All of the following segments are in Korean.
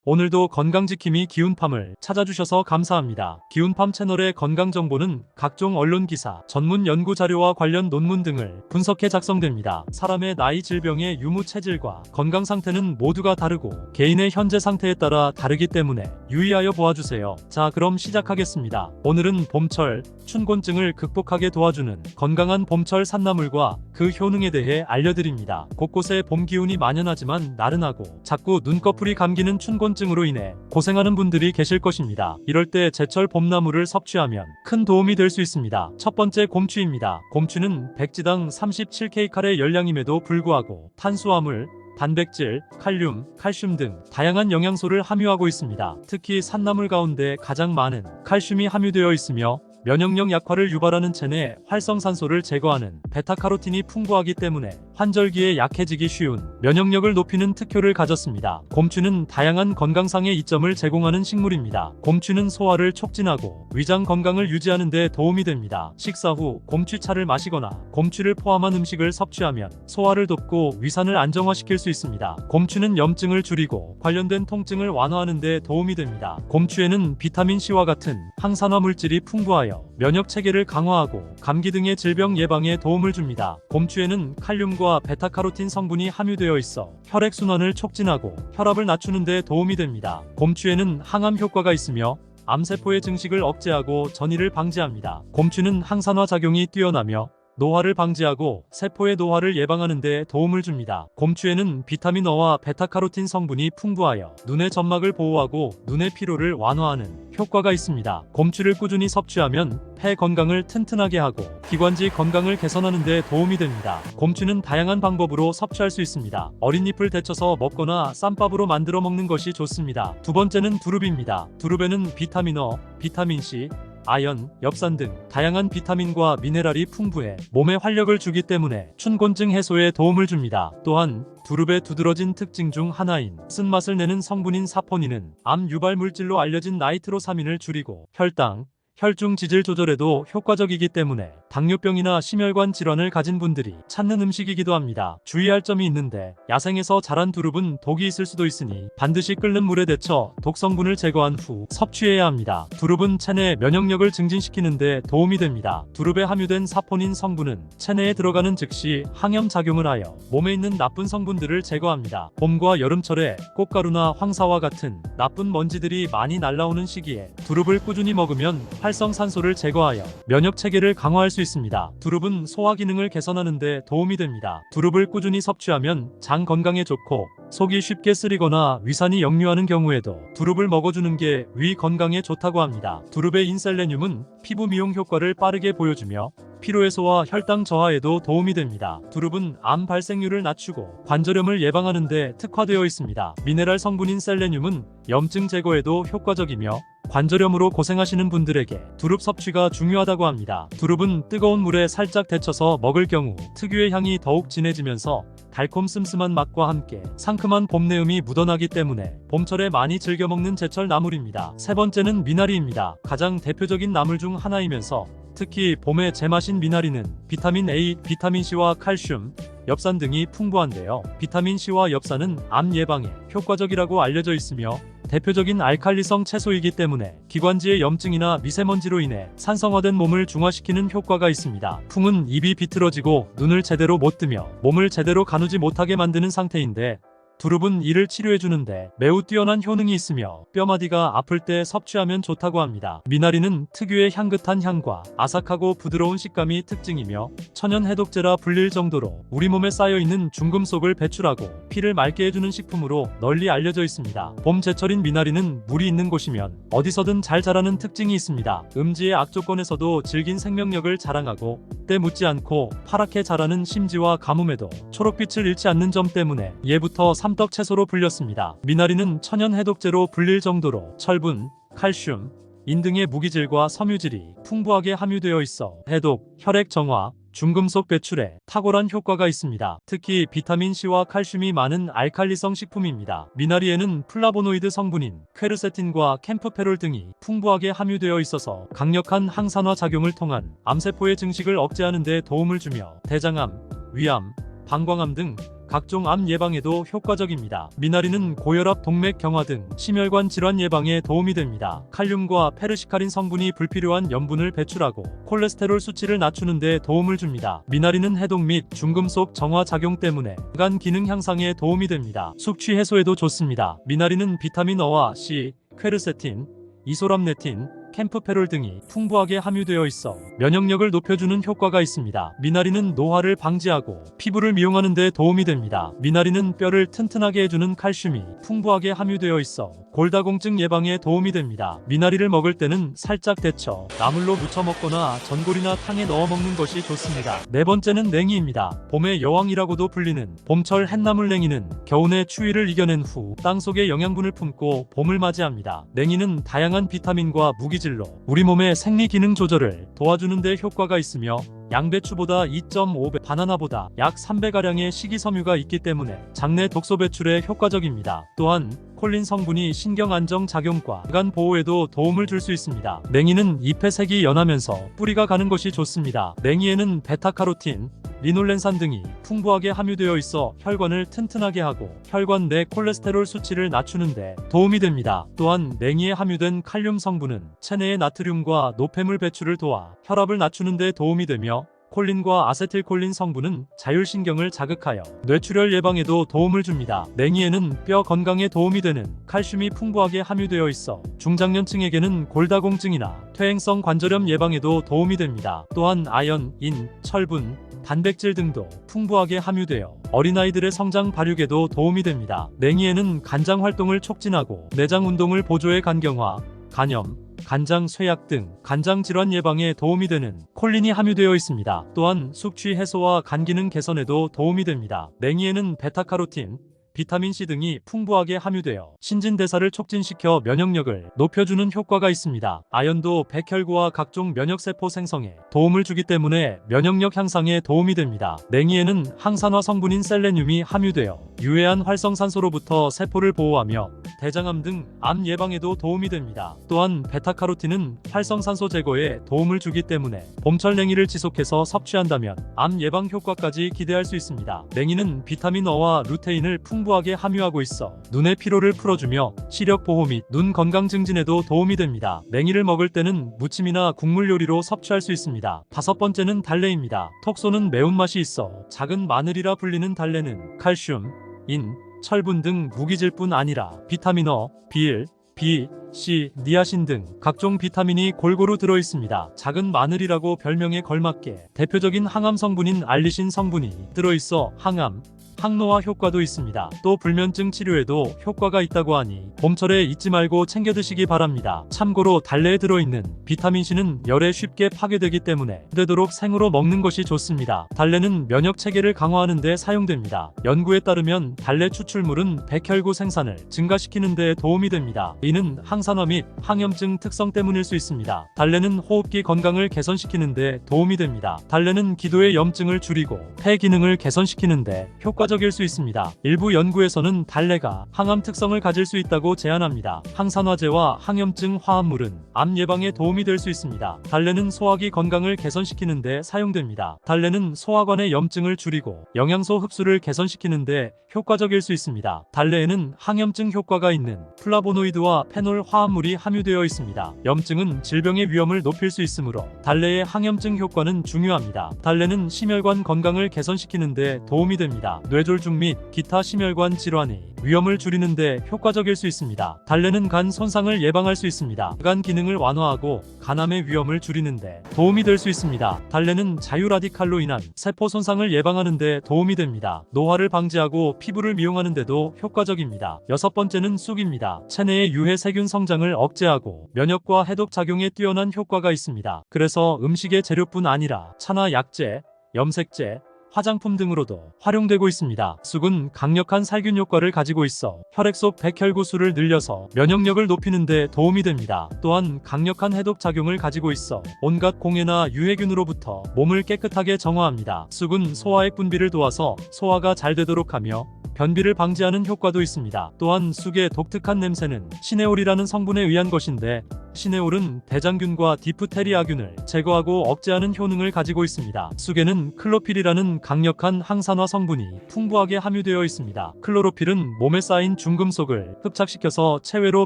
오늘도 건강지킴이 기운팜을 찾아주셔서 감사합니다. 기운팜 채널의 건강정보는 각종 언론 기사, 전문 연구자료와 관련 논문 등을 분석해 작성됩니다. 사람의 나이, 질병의 유무 체질과 건강 상태는 모두가 다르고 개인의 현재 상태에 따라 다르기 때문에 유의하여 보아주세요. 자, 그럼 시작하겠습니다. 오늘은 봄철 춘곤증을 극복하게 도와주는 건강한 봄철 산나물과 그 효능에 대해 알려드립니다. 곳곳에 봄 기운이 만연하지만 나른하고 자꾸 눈꺼풀이 감기는 춘곤증으로 인해 고생하는 분들이 계실 것입니다. 이럴 때 제철 봄나물을 섭취하면 큰 도움이 될 수 있습니다. 첫 번째, 곰취입니다. 곰취는 백지당 37kcal 열량임에도 불구하고 탄수화물, 단백질, 칼륨, 칼슘 등 다양한 영양소를 함유하고 있습니다. 특히 산나물 가운데 가장 많은 칼슘이 함유되어 있으며 면역력 약화를 유발하는 체내 활성산소를 제거하는 베타카로틴이 풍부하기 때문에 환절기에 약해지기 쉬운 면역력을 높이는 특효를 가졌습니다. 곰취는 다양한 건강상의 이점을 제공하는 식물입니다. 곰취는 소화를 촉진하고 위장 건강을 유지하는 데 도움이 됩니다. 식사 후 곰취차를 마시거나 곰취를 포함한 음식을 섭취하면 소화를 돕고 위산을 안정화시킬 수 있습니다. 곰취는 염증을 줄이고 관련된 통증을 완화하는 데 도움이 됩니다. 곰취에는 비타민C와 같은 항산화 물질이 풍부하여 면역 체계를 강화하고 감기 등의 질병 예방에 도움을 줍니다. 곰취에는 칼륨과 베타카로틴 성분이 함유되어 있어 혈액순환을 촉진하고 혈압을 낮추는 데 도움이 됩니다. 곰취에는 항암 효과가 있으며 암세포의 증식을 억제하고 전이를 방지합니다. 곰취는 항산화 작용이 뛰어나며 노화를 방지하고 세포의 노화를 예방하는 데 도움을 줍니다. 곰취에는 비타민 E와 베타카로틴 성분이 풍부하여 눈의 점막을 보호하고 눈의 피로를 완화하는 효과가 있습니다. 곰취를 꾸준히 섭취하면 폐 건강을 튼튼하게 하고 기관지 건강을 개선하는 데 도움이 됩니다. 곰취는 다양한 방법으로 섭취할 수 있습니다. 어린 잎을 데쳐서 먹거나 쌈밥으로 만들어 먹는 것이 좋습니다. 두 번째는 두릅입니다. 두릅에는 비타민 E, 비타민 C, 아연, 엽산 등 다양한 비타민과 미네랄이 풍부해 몸에 활력을 주기 때문에 춘곤증 해소에 도움을 줍니다. 또한 두릅의 두드러진 특징 중 하나인 쓴맛을 내는 성분인 사포닌은 암 유발 물질로 알려진 나이트로사민을 줄이고 혈당, 혈중 지질 조절에도 효과적이기 때문에 당뇨병이나 심혈관 질환을 가진 분들이 찾는 음식이기도 합니다. 주의할 점이 있는데 야생에서 자란 두릅은 독이 있을 수도 있으니 반드시 끓는 물에 데쳐 독 성분을 제거한 후 섭취해야 합니다. 두릅은 체내 면역력을 증진시키는 데 도움이 됩니다. 두릅에 함유된 사포닌 성분은 체내에 들어가는 즉시 항염 작용을 하여 몸에 있는 나쁜 성분들을 제거합니다. 봄과 여름철에 꽃가루나 황사와 같은 나쁜 먼지들이 많이 날아오는 시기에 두릅을 꾸준히 먹으면 활성산소를 제거하여 면역 체계를 강화할 수 있습니다. 두릅은 소화 기능을 개선하는 데 도움이 됩니다. 두릅을 꾸준히 섭취하면 장 건강에 좋고 속이 쉽게 쓰리거나 위산이 역류하는 경우에도 두릅을 먹어주는 게 위 건강에 좋다고 합니다. 두릅의 인셀레늄은 피부 미용 효과를 빠르게 보여주며 피로 해소와 혈당 저하에도 도움이 됩니다. 두릅은 암 발생률을 낮추고 관절염을 예방하는 데 특화되어 있습니다. 미네랄 성분인 셀레늄은 염증 제거에도 효과적이며 관절염으로 고생하시는 분들에게 두릅 섭취가 중요하다고 합니다. 두릅은 뜨거운 물에 살짝 데쳐서 먹을 경우 특유의 향이 더욱 진해지면서 달콤 슴슴한 맛과 함께 상큼한 봄내음이 묻어나기 때문에 봄철에 많이 즐겨 먹는 제철 나물입니다. 세 번째는 미나리입니다. 가장 대표적인 나물 중 하나이면서 특히 봄에 제맛인 미나리는 비타민 A, 비타민 C와 칼슘, 엽산 등이 풍부한데요. 비타민 C와 엽산은 암 예방에 효과적이라고 알려져 있으며 대표적인 알칼리성 채소이기 때문에 기관지의 염증이나 미세먼지로 인해 산성화된 몸을 중화시키는 효과가 있습니다. 풍은 입이 비틀어지고 눈을 제대로 못 뜨며 몸을 제대로 가누지 못하게 만드는 상태인데 두릅은 이를 치료해주는데 매우 뛰어난 효능이 있으며 뼈마디가 아플 때 섭취하면 좋다고 합니다. 미나리는 특유의 향긋한 향과 아삭하고 부드러운 식감이 특징이며 천연 해독제라 불릴 정도로 우리 몸에 쌓여있는 중금속을 배출하고 피를 맑게 해주는 식품으로 널리 알려져 있습니다. 봄 제철인 미나리는 물이 있는 곳이면 어디서든 잘 자라는 특징이 있습니다. 음지의 악조건에서도 질긴 생명력을 자랑하고 때 묻지 않고 파랗게 자라는 심지와 가뭄에도 초록빛을 잃지 않는 점 때문에 예부터 삼떡 채소로 불렸습니다. 미나리는 천연 해독제로 불릴 정도로 철분, 칼슘, 인 등의 무기질과 섬유질이 풍부하게 함유되어 있어 해독, 혈액 정화, 중금속 배출에 탁월한 효과가 있습니다. 특히 비타민C와 칼슘이 많은 알칼리성 식품입니다. 미나리에는 플라보노이드 성분인 퀘르세틴과 캠프페롤 등이 풍부하게 함유되어 있어서 강력한 항산화 작용을 통한 암세포의 증식을 억제하는 데 도움을 주며 대장암, 위암, 방광암 등 각종 암 예방에도 효과적입니다. 미나리는 고혈압, 동맥 경화 등 심혈관 질환 예방에 도움이 됩니다. 칼륨과 페르시카린 성분이 불필요한 염분을 배출하고 콜레스테롤 수치를 낮추는 데 도움을 줍니다. 미나리는 해독 및 중금속 정화 작용 때문에 간 기능 향상에 도움이 됩니다. 숙취 해소에도 좋습니다. 미나리는 비타민 어와 C, 퀘르세틴, 이소람네틴, 캠프페롤 등이 풍부하게 함유되어 있어 면역력을 높여주는 효과가 있습니다. 미나리는 노화를 방지하고 피부를 미용하는 데 도움이 됩니다. 미나리는 뼈를 튼튼하게 해주는 칼슘이 풍부하게 함유되어 있어 골다공증 예방에 도움이 됩니다. 미나리를 먹을 때는 살짝 데쳐 나물로 무쳐 먹거나 전골이나 탕에 넣어 먹는 것이 좋습니다. 네 번째는 냉이입니다. 봄의 여왕이라고도 불리는 봄철 햇나물 냉이는 겨우내 추위를 이겨낸 후 땅속에 영양분을 품고 봄을 맞이합니다. 냉이는 다양한 비타민과 무기질로 우리 몸의 생리 기능 조절을 도와주는 데 효과가 있으며 양배추보다 2.5배, 바나나보다 약 3배가량의 식이섬유가 있기 때문에 장내 독소 배출에 효과적입니다. 또한 콜린 성분이 신경 안정 작용과 간 보호에도 도움을 줄 수 있습니다. 냉이는 잎의 색이 연하면서 뿌리가 가는 것이 좋습니다. 냉이에는 베타카로틴, 리놀렌산 등이 풍부하게 함유되어 있어 혈관을 튼튼하게 하고 혈관 내 콜레스테롤 수치를 낮추는 데 도움이 됩니다. 또한 냉이에 함유된 칼륨 성분은 체내의 나트륨과 노폐물 배출을 도와 혈압을 낮추는 데 도움이 되며 콜린과 아세틸콜린 성분은 자율신경을 자극하여 뇌출혈 예방에도 도움을 줍니다. 냉이에는 뼈 건강에 도움이 되는 칼슘이 풍부하게 함유되어 있어 중장년층에게는 골다공증이나 퇴행성 관절염 예방에도 도움이 됩니다. 또한 아연, 인, 철분, 단백질 등도 풍부하게 함유되어 어린아이들의 성장 발육에도 도움이 됩니다. 냉이에는 간장 활동을 촉진하고 내장 운동을 보조해 간경화, 간염, 간장 쇠약 등 간장 질환 예방에 도움이 되는 콜린이 함유되어 있습니다. 또한 숙취 해소와 간 기능 개선에도 도움이 됩니다. 냉이에는 베타카로틴, 비타민C 등이 풍부하게 함유되어 신진대사를 촉진시켜 면역력을 높여주는 효과가 있습니다. 아연도 백혈구와 각종 면역세포 생성에 도움을 주기 때문에 면역력 향상에 도움이 됩니다. 냉이에는 항산화 성분인 셀레늄이 함유되어 유해한 활성산소로부터 세포를 보호하며 대장암 등 암 예방에도 도움이 됩니다. 또한 베타카로틴은 활성산소 제거에 도움을 주기 때문에 봄철 냉이를 지속해서 섭취한다면 암 예방 효과까지 기대할 수 있습니다. 냉이는 비타민 어와 루테인을 풍부하게 함유하고 있어 눈의 피로를 풀어주며 시력 보호 및 눈 건강 증진에도 도움이 됩니다. 냉이를 먹을 때는 무침이나 국물 요리로 섭취할 수 있습니다. 다섯 번째는 달래입니다. 톡 쏘는 매운맛이 있어 작은 마늘이라 불리는 달래는 칼슘, 인, 철분 등 무기질뿐 아니라 비타민 어, B1, B, C, 니아신 등 각종 비타민이 골고루 들어있습니다. 작은 마늘이라고 별명에 걸맞게 대표적인 항암 성분인 알리신 성분이 들어있어 항암, 항노화 효과도 있습니다. 또 불면증 치료에도 효과가 있다고 하니 봄철에 잊지 말고 챙겨 드시기 바랍니다. 참고로 달래에 들어있는 비타민C는 열에 쉽게 파괴되기 때문에 되도록 생으로 먹는 것이 좋습니다. 달래는 면역 체계를 강화하는 데 사용됩니다. 연구에 따르면 달래 추출물은 백혈구 생산을 증가시키는 데 도움이 됩니다. 이는 항산화 및 항염증 특성 때문일 수 있습니다. 달래는 호흡기 건강을 개선시키는 데 도움이 됩니다. 달래는 기도의 염증을 줄이고 폐 기능을 개선시키는 데 효과적일 수 있습니다. 일부 연구에서는 달래가 항암 특성을 가질 수 있다고 제안합니다. 항산화제와 항염증 화합물은 암 예방에 도움이 될 수 있습니다. 달래는 소화기 건강을 개선시키는 데 사용됩니다. 달래는 소화관의 염증을 줄이고 영양소 흡수를 개선시키는 데 효과적일 수 있습니다. 달래에는 항염증 효과가 있는 플라보노이드와 페놀 화합물이 함유되어 있습니다. 염증은 질병의 위험을 높일 수 있으므로 달래의 항염증 효과는 중요합니다. 달래는 심혈관 건강을 개선시키는 데 도움이 됩니다. 뇌졸중 및 기타 심혈관 질환의 위험을 줄이는 데 효과적일 수 있습니다. 달래는 간 손상을 예방할 수 있습니다. 간 기능을 완화하고 간암의 위험을 줄이는 데 도움이 될 수 있습니다. 달래는 자유라디칼로 인한 세포 손상을 예방하는 데 도움이 됩니다. 노화를 방지하고 피부를 미용하는 데도 효과적입니다. 여섯 번째는 쑥입니다. 체내의 유해 세균 성장을 억제하고 면역과 해독 작용에 뛰어난 효과가 있습니다. 그래서 음식의 재료뿐 아니라 차나 약재, 염색제, 화장품 등으로도 활용되고 있습니다. 쑥은 강력한 살균 효과를 가지고 있어 혈액 속 백혈구 수를 늘려서 면역력을 높이는 데 도움이 됩니다. 또한 강력한 해독 작용을 가지고 있어 온갖 공해나 유해균으로부터 몸을 깨끗하게 정화합니다. 쑥은 소화액 분비를 도와서 소화가 잘 되도록 하며 변비를 방지하는 효과도 있습니다. 또한 쑥의 독특한 냄새는 시네올이라는 성분에 의한 것인데 시네올은 대장균과 디프테리아균을 제거하고 억제하는 효능을 가지고 있습니다. 쑥에는 클로필이라는 강력한 항산화 성분이 풍부하게 함유되어 있습니다. 클로로필은 몸에 쌓인 중금속을 흡착시켜서 체외로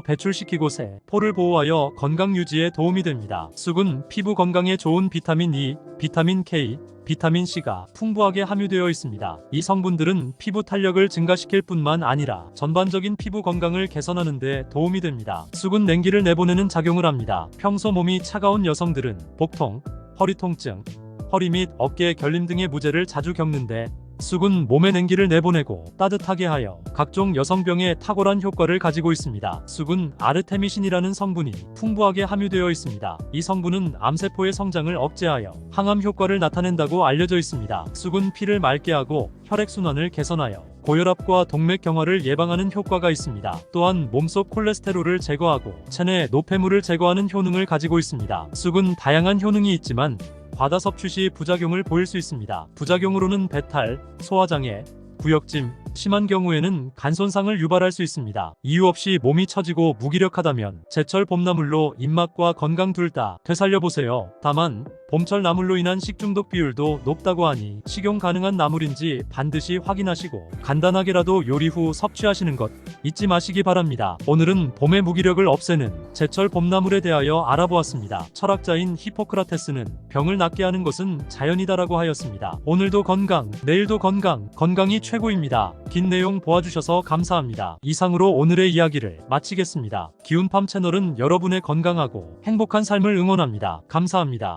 배출시키고 세포를 보호하여 건강 유지에 도움이 됩니다. 쑥은 피부 건강에 좋은 비타민 E, 비타민 K, 비타민 C가 풍부하게 함유되어 있습니다. 이 성분들은 피부 탄력을 증가시킬 뿐만 아니라 전반적인 피부 건강을 개선하는 데 도움이 됩니다. 쑥은 냉기를 내보내는 작용을 합니다. 평소 몸이 차가운 여성들은 복통, 허리 통증, 허리 및 어깨 결림 등의 무제를 자주 겪는데 쑥은 몸의 냉기를 내보내고 따뜻하게 하여 각종 여성병에 탁월한 효과를 가지고 있습니다. 쑥은 아르테미신이라는 성분이 풍부하게 함유되어 있습니다. 이 성분은 암세포의 성장을 억제하여 항암 효과를 나타낸다고 알려져 있습니다. 쑥은 피를 맑게 하고 혈액순환을 개선하여 고혈압과 동맥경화를 예방하는 효과가 있습니다. 또한 몸속 콜레스테롤을 제거하고 체내 노폐물을 제거하는 효능을 가지고 있습니다. 쑥은 다양한 효능이 있지만 과다 섭취 시 부작용을 보일 수 있습니다. 부작용으로는 배탈, 소화장애, 구역짐, 심한 경우에는 간 손상을 유발할 수 있습니다. 이유 없이 몸이 처지고 무기력하다면 제철 봄나물로 입맛과 건강 둘 다 되살려보세요. 다만 봄철 나물로 인한 식중독 비율도 높다고 하니 식용 가능한 나물인지 반드시 확인하시고 간단하게라도 요리 후 섭취하시는 것 잊지 마시기 바랍니다. 오늘은 봄의 무기력을 없애는 제철 봄나물에 대하여 알아보았습니다. 철학자인 히포크라테스는 병을 낫게 하는 것은 자연이다라고 하였습니다. 오늘도 건강, 내일도 건강, 건강이 최고입니다. 긴 내용 보아주셔서 감사합니다. 이상으로 오늘의 이야기를 마치겠습니다. 기운팜 채널은 여러분의 건강하고 행복한 삶을 응원합니다. 감사합니다.